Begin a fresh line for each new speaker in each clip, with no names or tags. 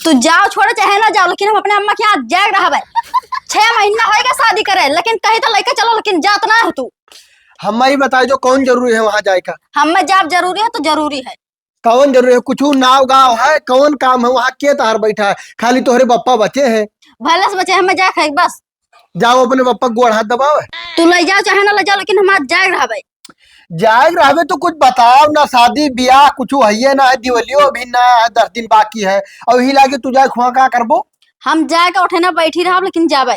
तू जाओ छोड़ो चाहे ना जाओ, लेकिन हम अपने अम्मा के यहाँ जाग रहा है। 6 महीना होएगा शादी करे, लेकिन कहीं तो लेके चलो, लेकिन जात ना हो तू।
हम ही बताए जो कौन जरूरी है वहाँ जाए का।
हमें जाब जरूरी है तो जरूरी है।
कौन जरूरी है? कुछ नाव गाँव है, कौन काम है वहाँ? के तहार बैठा है? खाली तोहरे बप्पा बचे हैं।
भले से बचे हमें जा खाए बस।
जाओ अपने बप्पा गोड़ हाथ दबाओ।
तू ले जाओ चाहे ना ले जाओ, लेकिन हम आज जाग रहा है।
जाग रहे तो कुछ बताओ ना, शादी ब्याह कुछ है ना है, दिवालियो अभी ना है, 10 दिन बाकी है और यही लागे तू जाए खुआ का करबो।
हम जाए का उठे ना बैठी रहा, लेकिन जाबे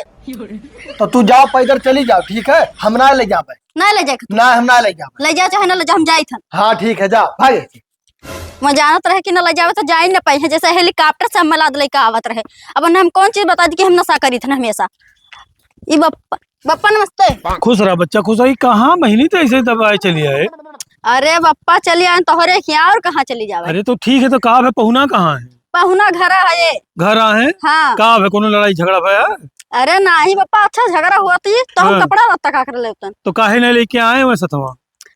तो तू जाओ पैदल चली जाओ, ठीक है? हम ना ले जाबे।
ना ले जाए
ना हम ना ले जाबे।
ले जाओ चाहे ना ले जाओ, हम जाई थन।
हाँ ठीक है, जाओ भाई।
मैं जानत रहे कि न ले जावे तो जा ही न पाई है, जैसे हेलीकॉप्टर से हम लाद लेके आवत रहे। अब हम कौन चीज बता दी कि हम नशा करी थे हमेशा। ई बप्पा बप्पा नमस्ते।
खुश रहा बच्चा, खुश रही। कहाँ महीने तो ऐसे दबाए चली आए।
अरे बप्पा चली आए तोहरे क्या और कहाँ चली जावे।
अरे तो ठीक है, तो कहाँ है पहुना? कहाँ है?
पहुना घर है ये।
घर आए?
हाँ।
कहाँ है? कोनो लड़ाई झगड़ा भया?
अरे नहीं बप्पा, अच्छा झगड़ा हुआ थी तो हम
हाँ।
कपड़ा लत्ता का कर लेते।
तो काहे नहीं लेके आए वैसे तो?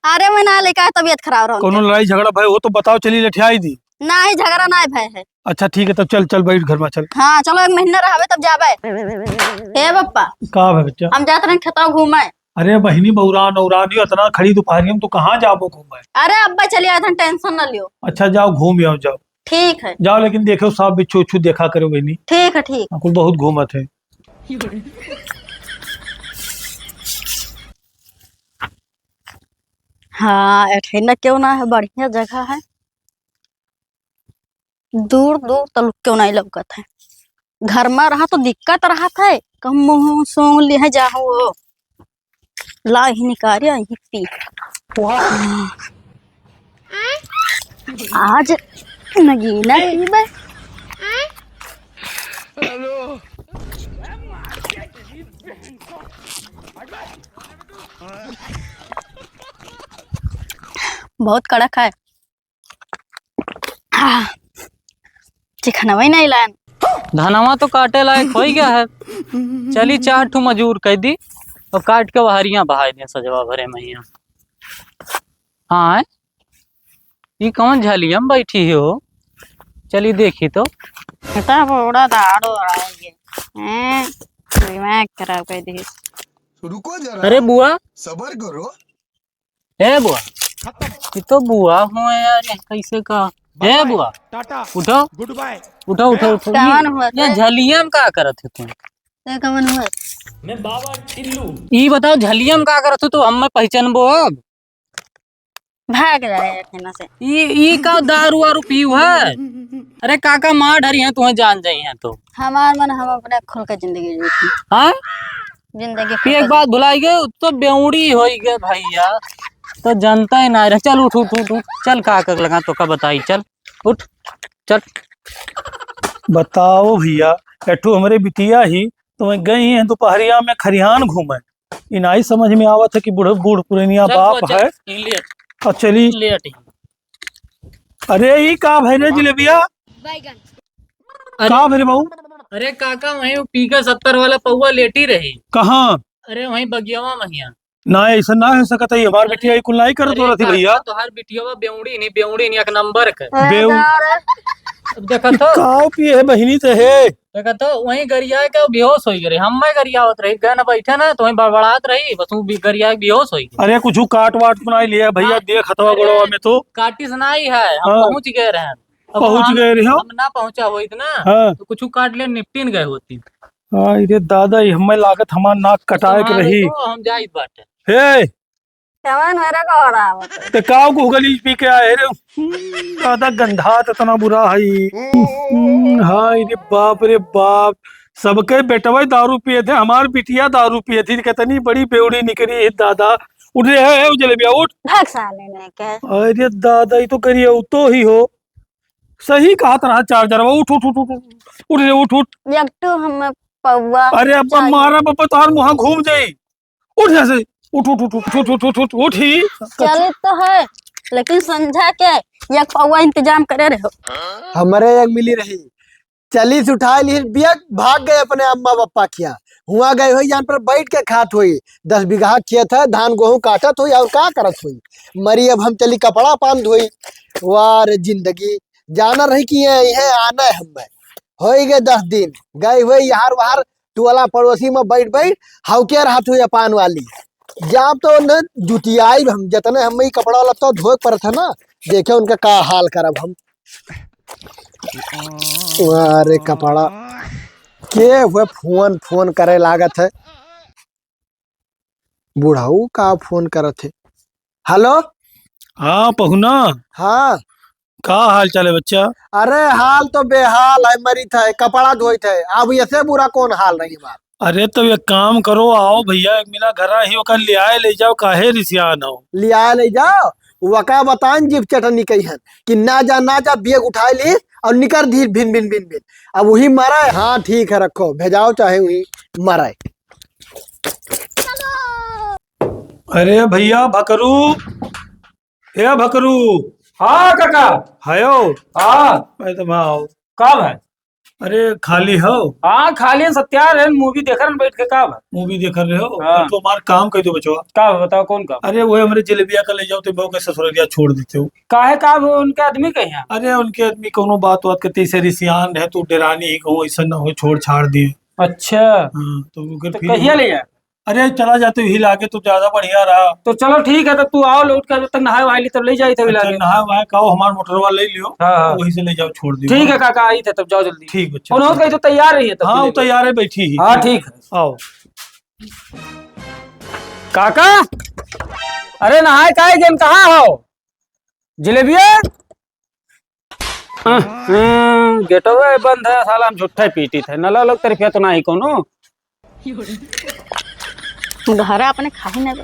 अरे मैं ना लेके आए, तबीयत खराब रहा।
कोनो लड़ाई झगड़ा भय हो तो बताओ, चली लठियाई दी।
नहीं झगड़ा नहीं भय है।
अच्छा ठीक है, तब चल चल बैठ घर में चल।
हाँ चलो, 1 महीना रहावे तब जावे। हे बप्पा
कहाँ है बच्चा?
हम जाते रहे खेता घूमे।
अरे बहिनी बौरा नौरानी इतना खड़ी दोपहरी में तो कहाँ जाबो घूमे?
अरे अब्बा चली आए थे, टेंशन न लियो।
अच्छा जाओ घूम आओ, जाओ
ठीक है।
जाओ, लेकिन देखो साफ बिच्छू उच्छू देखा करो बहनी।
ठीक है ठीक।
कुल बहुत घूमत है।
हाँ ऐठे न क्यों ना है, बढ़िया जगह है। दूर दूर तक क्यों नहीं लौकत है। घर में रहा तो दिक्कत रहा था, कम मुँह सोंग ले जाओ। ला ही निकालिया ही पी। आज नगीना पीबे। बहुत कड़क है। चिकनवा ही नहीं लान।
धनवा तो काटे लायक हो गया है। चली 4 ठू मजूर कह दी और काट के बहरिया बहा दिया सजवा भरे मैया। हाँ ये कौन झलियम बैठी हो? चली देखी तो।
बड़ा दाड़ो दिमाग खराब कर दी।
रुको जरा।
अरे बुआ,
सबर करो।
है बुआ, ये तो बुआ हुआ यार, ये कैसे का है बुआ?
टाटा
उठो
गुड बाय।
उठो उठो उठो।
कौन हुआ?
ये झलियम का करत है तुम?
कौन हुआ?
मैं बाबा टिल्लू। ये बताओ झलियम का करत हो तो हम पहचानबो अब?
भाग जाए खाना से।
ये का दारू वारू पीऊ है? अरे काका माँ डरी है, तुम्हें जान जाई है तो।
हमार मन हम अपने खुल के जिंदगी जी।
हाँ
जिंदगी
फिर एक बात भुलाई गए तो बेउड़ी हो गए भैया, तो जनता ही ना रहे। चल उठ उठ उठ उठ, चल काका लगा तो का बताई, चल उठ चल।
बताओ भैया, एठू हमारे बिटिया ही तुम्हें गई हैं दोपहरिया में खरिहान घूमे। इनाई समझ में आवत है कि बूढ़ बूढ़ पुरनिया बाप है। और चली अरे ये का भाई रे जलेबिया का भाई बहू?
अरे काका वहीं पी के 70 वाला पौवा लेटी रही।
कहाँ?
अरे वहीं बगियावा महिया।
ना ऐसा ना हो सकता है, हमार बिटिया कुल नहीं कर तो रही भैया।
तो हर बिटिया बेउड़ी नहीं एक नंबर के
बेउ
देखा तो
काव पिए है बहिनी तो है।
देखा तो वहीं गरिया के बेहोश हो गई। हम मैं गरियावत रही गए ना बैठे ना तो वहीं बड़बड़ात रही, बस वो गरिया के बेहोश हो गई।
अरे कुछ काट वाट बनाई लिया भैया, देख हथवा गोड़वा में तो
काटी सुनाई है। हम
हाँ।
पहुंच गए रहे। अब
पहुंच गए रहे हो?
हम ना पहुंचा हो इतना।
हाँ।
तो कुछ काट ले निपटिन गए होती।
अरे दादा हमें लागत हमार नाक कटाए के रही।
हम जाइत बाटे।
हे
कवन मेरा का हो रहा है।
ते काव को गली पी के आए रे? दादा गंधा इतना बुरा है। हाय रे बाप रे बाप, सबके बेटवा दारू पिए थे, हमार बिटिया दारू पिए थी। कितनी बड़ी बेवड़ी निकली है दादा। उठ रहे है जलेबिया उठ।
भाग साले ने के।
अरे दादा ये तो करिए तो ही हो। सही कहा तरह चार्जर उठ उठ उठ उठ उठ रे उठ उठ।
एकटू हम पौवा।
अरे अब्बा मारा बाबा तोहार मुहा घूम जाई। उठ जैसे उठ उठ उठ उठ उठ उठ उठ उठ ही।
चले तो है, लेकिन समझा के एक पौवा इंतजाम करे रहो।
हमारे एक मिली रही, चली से उठा ली बिया, भाग गए अपने अम्मा पप्पा किया। हुआ गए हुई यहाँ पर बैठ के खात हुई। 10 बीघा खेत है, धान गेहूं काटत हुई और का करत हुई। मरी अब हम चली कपड़ा पान धोई। वार जिंदगी जाना रही कि ये आना है हमें। हो गए 10 दिन गए हुए यार वहार टोला पड़ोसी में बैठ बैठ हाउ के हाथ हुई पान वाली जब तो न जुतियाई हम जितने हम ही कपड़ा लत्ता धोए पर था ना देखे उनका का हाल करब हम। अरे कपड़ा के हुए फोन फोन करे लागत है बुढ़ाऊ का फोन करत है। हेलो
हाँ पहुना,
हाँ
का हाल चाल है बच्चा?
अरे हाल तो बेहाल है मरी था कपड़ा धोई थे अब ऐसे बुरा कौन हाल रही बात।
अरे तो एक काम करो, आओ भैया एक मिला घर ही ओकर ले आए ले जाओ, काहे रिसियान हो।
लिया ले जाओ वका बतान जीप चटनी कही है कि ना जा बेग उठा ली और निकर धीर भिन भिन भिन भिन अब वही मराए। हाँ ठीक है रखो भेजाओ चाहे वही मराए।
अरे भैया भकरू, हे भकरू।
हाँ काका।
हयो
हाँ
मैं तो मैं आओ।
कब है?
अरे खाली हो?
हाँ खाली सत्यार है, मूवी देख रहे बैठ के। कब है?
मूवी देख रहे हो?
हाँ।
तो हमारा काम कह दो बचवा।
कब बताओ कौन कब?
अरे वो हमारे जलेबिया का ले जाओ तो बहु के ससुरलिया छोड़ देते हो।
काहे कब उनके आदमी कहीं है?
अरे उनके आदमी कोनो बात करते ऐसे रिसियान है, तू डरानी ही कहूँ ऐसा ना हो छोड़ छाड़ दिए।
अच्छा
हाँ, तो
तो कहिया ले जाए?
अरे चला जाते ही लागे तो ज्यादा बढ़िया रहा।
तो चलो ठीक है, तो तू आओ लौट कर, जब तक नहाए वाली तब ले जाई तब
अच्छा,
लागे।
नहा वहा खाओ हमारा मोटरवा ले लियो।
हाँ, हाँ।
वहीं से ले जाओ छोड़ दियो।
ठीक है काका, आई थे तब जाओ जल्दी।
ठीक बच्चा।
और हो गई तो तैयार रही है तब
हाँ
ले
वो
लो।
तैयार है बैठी ही।
हाँ ठीक है।
आओ।
काका अरे नहाए काहे गेन कहाँ हो? जलेबिया गेटो बंद है साला, हम झूठे पीटी थे नला लोग तरफिया तो नहीं कोनो।
घर अपने खाए ना दे।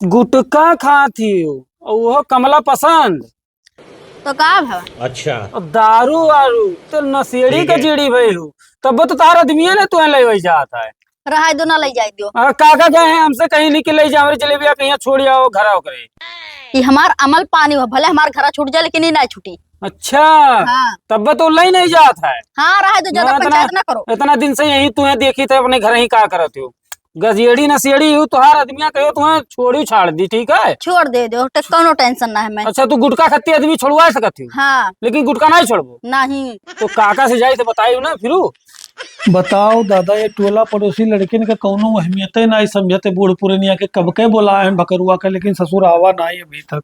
गुटका खाती हो और वो कमला पसंद
तो का भाव
और दारू वारू तो नशेड़ी के जीड़ी भई हो, तब तो तार आदमी ने तू ले वही जाता है।
रहा दो ना ले जाए दो।
अरे काका गए हैं हमसे कहीं नहीं कि ले जाओ रे जलेबिया कहीं छोड़ आओ घर आओ करे।
ये हमार अमल पानी हो भले हमार घर छूट जाए लेकिन ये ना छूटी।
अच्छा
हाँ
तब तो ले नहीं जाता है।
हाँ रहा दो ज्यादा पंचायत ना करो।
इतना दिन से यही तुम्हें देखी थे अपने घर ही का करते हो, गजेड़ी नशेड़ी हो तुहार आदमिया कहो तुम्हें छोड़ी छाड़ दी। ठीक है
छोड़ दे दो कोनो टेंशन ना है मैं।
अच्छा तू गुटखा खाती आदमी छोड़वा सकती हो
हाँ
लेकिन गुटखा नहीं छोड़बो?
नहीं
तो काका से जाई तो बताइयो ना फिरू।
बताओ दादा, ये टोला पड़ोसी लड़के ने कौनो अहमियत नहीं समझते, बूढ़ पुरनिया के कब के बोला है भकरुआ का, लेकिन ससुर आवा नहीं अभी तक।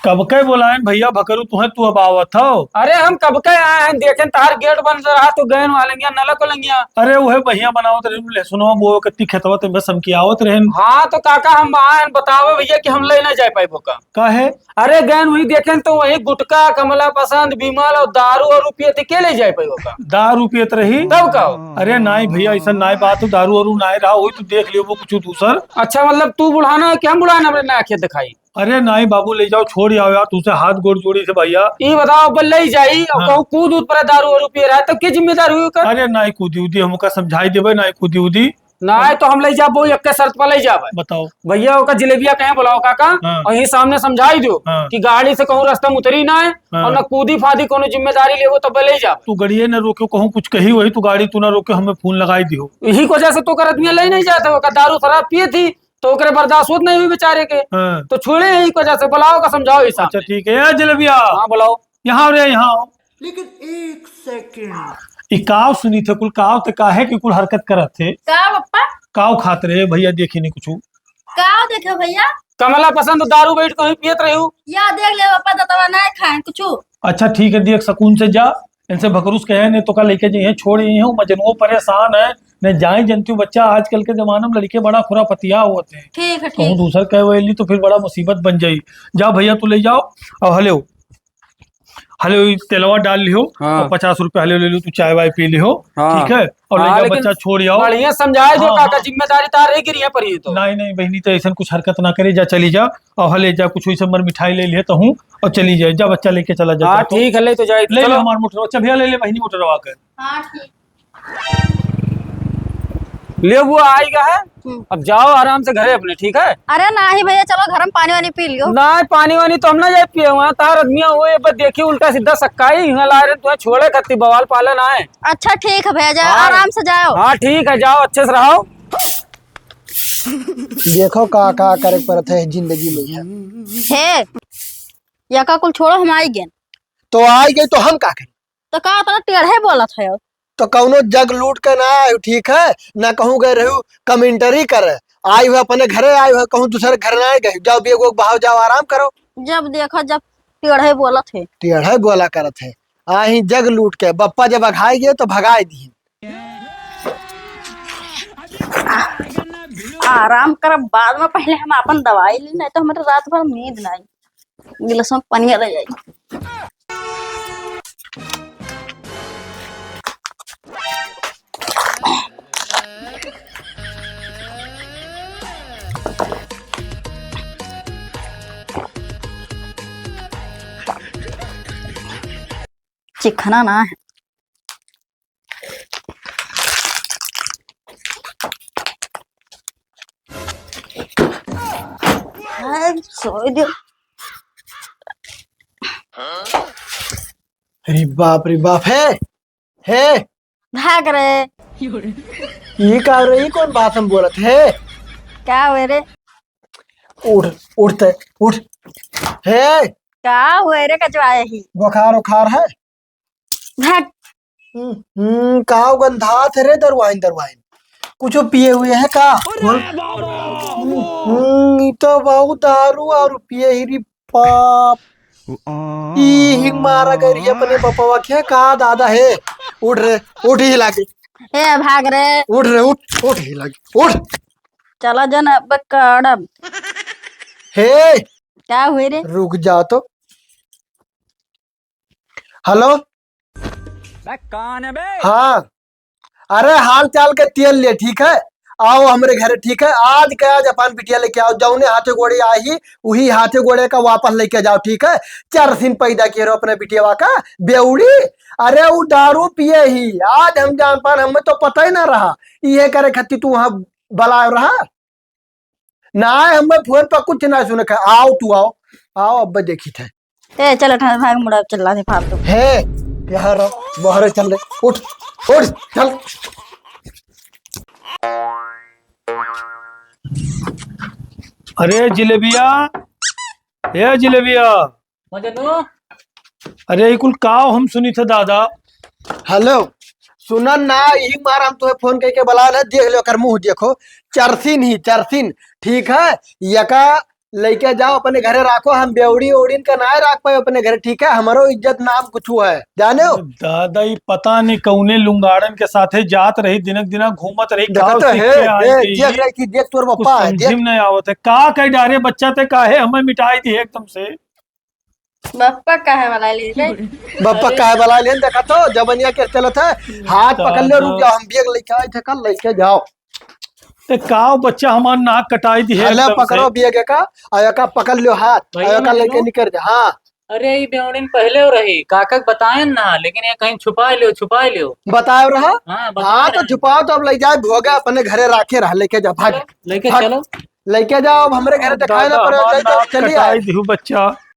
कब के बोला है भैया भकरू तुम्हें, तू अब आवत हो?
अरे हम कब के आए हैं, देखें तार गेट बंद रहा तो गए वालेंगे नला को लेंगे।
अरे वो है भैया बनावत रहे लहसुनवा वो कत्ती खेतवा ते बस हमकी आवत रहे।
हाँ तो काका हम आए हैं, बताओ भैया कि हम ले नहीं जाए पाए का।
काहे?
अरे गैन वही देखें तो वही गुटका कमला पसंद विमल और दारू और रुपये थे के ले जाए पाए का।
दारू पियत रही
तब कहो।
अरे नहीं भैया ऐसा नहीं बात, दारू वारू नहीं रहा, वही तो देख लियो वो कुछ दूसर।
अच्छा मतलब तू बुढ़ाना है कि हम बुढ़ाना अपने ना आंखें दिखाई?
अरे नहीं बाबू ले जाओ छोड़ आओ यार, तुझसे हाथ गोड़ जोड़ी से भैया।
ये बताओ बल ले जाई और कहूँ कूद उद पर दारू और रुपये रहा तब की जिम्मेदार हुई कर?
अरे नहीं कूदी उदी हमका समझाई देवे, नहीं कूदी उदी
ना तो हम ले जाबो एक के शर्त पर ले जाबे।
बताओ
भैया ओका जलेबिया कहे बुलाओ काका
हाँ।
और यही सामने समझाई दो
हाँ।
कि गाड़ी से कहूँ रास्ता में उतरी ना है
हाँ।
और न कूदी फादी कोनो जिम्मेदारी लेवो तब ले जा।
तू गड़िए न रोके, कहूँ कुछ कही वही तू गाड़ी तू ना रोके, हमें फोन लगाई दियो।
यही वजह से तो कर आदमी ले नहीं जाते, ओका दारू शराब पिए थी तो ओकरे बर्दाश्त होत नहीं हुई बेचारे के,
हाँ।
तो छोड़े यही वजह से बुलाओ का समझाओ ऐसा।
अच्छा ठीक है यार जलेबिया,
हाँ बुलाओ।
यहाँ रे यहाँ आओ।
लेकिन एक सेकंड
ई काव सुनी थे कुल काव ते काहे की कुल हरकत करत थे?
का पप्पा
काव खात रहे भैया देखी नहीं कुछ।
का देखो भैया
कमला पसंद दारू बैठ कहीं पियत रही हूँ।
या देख ले पप्पा दतवा ना खाए कुछ।
अच्छा ठीक है देख सकून से जा, इनसे भकरूस कहे नहीं तो का लेके जाइए छोड़ यही हूँ, मजनुओं परेशान है न जाए जनतु बच्चा, आजकल के जमाने में लड़के बड़ा खुरापतिया होते हैं।
ठीक है
कहूँ
ठीक।
दूसर कहे वही तो फिर बड़ा मुसीबत बन जाई। जा भैया तू ले जाओ और हलो हलो तेलवा डाल लियो
हाँ।
और 50 रुपया हलो ले लो, तू चाय वाय पी लियो।
हाँ।
ठीक है और ले
हाँ,
जाओ
लेकिन
बच्चा छोड़ आओ।
बढ़िया समझाए दो
हाँ,
काका,
हाँ।
जिम्मेदारी तार रही गिरी पर ही तो।
नहीं नहीं बहनी तो ऐसा कुछ हरकत ना करे, जा चली जा और हले जा कुछ वैसे मर मिठाई ले लिए तो हूँ और चली जाए, जा बच्चा लेके चला जा।
हाँ ठीक है ले तो जाए
ले ले
चलो।
हमारा मोटर, अच्छा भैया ले ले बहनी मोटर आकर।
हाँ ठीक।
ले वो आएगा है, अब जाओ आराम से घरे अपने। ठीक है
अरे नहीं भैया चलो घर में पानी वानी पी लियो।
ना पानी वानी तो हम ना जाए पिए हुआ तार आदमिया हुए बस देखी उल्टा सीधा सक्काई यहाँ ला रहे तुम्हें छोड़े खत्ती बवाल पालन आए।
अच्छा ठीक है भैया जाओ
हाँ।
आराम से जाओ।
हाँ ठीक है जाओ अच्छे से रहो।
देखो का करे पड़त है जिंदगी में है।
हे या का कुल छोड़ो हम आई गेन।
तो आई गई तो हम का करें?
तो का इतना टेढ़े बोलत है?
तो कौनो जग लूट के ना आए, ठीक है ना कहूँ गए रहू कमेंटरी करे, आई हुआ अपने घरे आई हुआ, कहूँ दूसरे घर ना गए, जाओ बेगो बहाव जाओ आराम करो।
जब देखो जब टेढ़े बोलत है।
टेढ़े बोला करत है, आई जग लूट के बप्पा जब अघाई गए तो भगाई दी।
आराम कर, बाद में पहले हम अपन दवाई ली, नहीं तो हमारे रात भर नींद नहीं, गिलास में पानी रह जाएगी। चिखना ना है। सोई दे।
अरे बाप रे बाप है
भाग रे।
ये का रे, ये कौन बात हम बोलत है?
क्या हुए रे?
उठ उठते उठ है,
क्या हुए रे कचवाए ही?
बुखार उखार है?
भाग।
का गंधा थे रे, दरवाइन दरवाइन कुछ पिए हुए है का? ये तो बहुत दारू और पिए ही रे बाप। ई ही मारा गई अपने बपवा के का दादा है। उठ रे, उठ ही लागे,
ए भाग रे।
उठ रे, उठ ही लागे, उठ।
चला जन बकड़म।
हे
क्या हुए रे?
रुक जा तो। हेलो,
कौन है बे?
हाँ अरे हाल चाल के तेल ले, ठीक है आओ हमारे घर, ठीक है आज क्या जापान बिटिया लेके आओ, जौने हाथे गोड़े आई वही हाथे गोड़े का वापस लेके जाओ, ठीक है। 4 दिन पैदा किए रहो अपने बिटिया का बेउड़ी। अरे वो दारू पिए ही, आज हम जान पान, हमें तो पता ही ना रहा ये करे खत्ती तू वहां बला रहा ना, हमें फोन पर कुछ ना सुने। आओ तू आओ आओ, अब देखी थे।
ए चल भाग, मुड़ा चिल्ला दे फालतू।
है यहाँ रहो, बाहर चल रहे, उठ उठ चल।
अरे जिलेबिया, ए जिलेबिया,
मजनू
अरे ये कुल काव हम सुनी थे दादा।
हेलो सुनन ना, यही मार हम तुम्हें फोन करके बुला ले, देख लो कर मुंह देखो, चरसिन ही चरसिन, ठीक है। यका लेके जाओ अपने घरे राखो, हम बेउड़ी उड़ीन का ना रख पाए अपने घरे, ठीक है। हमारो इज्जत नाम कुछ है जाने हो।
दादा ये पता नहीं कौने लुंगाड़न के साथे जात रही, दिनक दिना घूमत रही,
देखा
गाँव
तो
सीख
है,
के आई गई।
देख रही थी, देख तोर
कुछ
बप्पा है,
समझी
देख
में नहीं आवत है, का कह डारे बच्चा ते काहे हमें मिटाई दी एकदम से।
बप्पा काहे वाला ली रे?
बप्पा काहे बुला ले, देखा तो जबनिया के चलत है, हाथ पकड़ ले, रुक जाओ हम बेग लेके आए थे, कल लेके जाओ।
ते काव बच्चा हमार नाक कटाई दी है
हले
एकदम
पकड़ो
से।
बेग का, आया पकड़ लो हाथ,
भैया
आया
मैं
लेके
जानू।
निकल जा। हाँ
अरे ये बेवड़िन पहले हो रही काका बताए ना, लेकिन ये कहीं छुपा लियो।
बताओ रहा।
हाँ
हाँ तो छुपाओ तो अब ले जाए, भोगा अपने घरे राखे रहा, लेके जा भाग,
लेके
भाग।
चलो।
लेके जाओ, अब हमारे घर दिखाए ना
दादा
पड़े,
हमार
ले जाओ,
नाक
चलिए
कटाई दी बच्चा।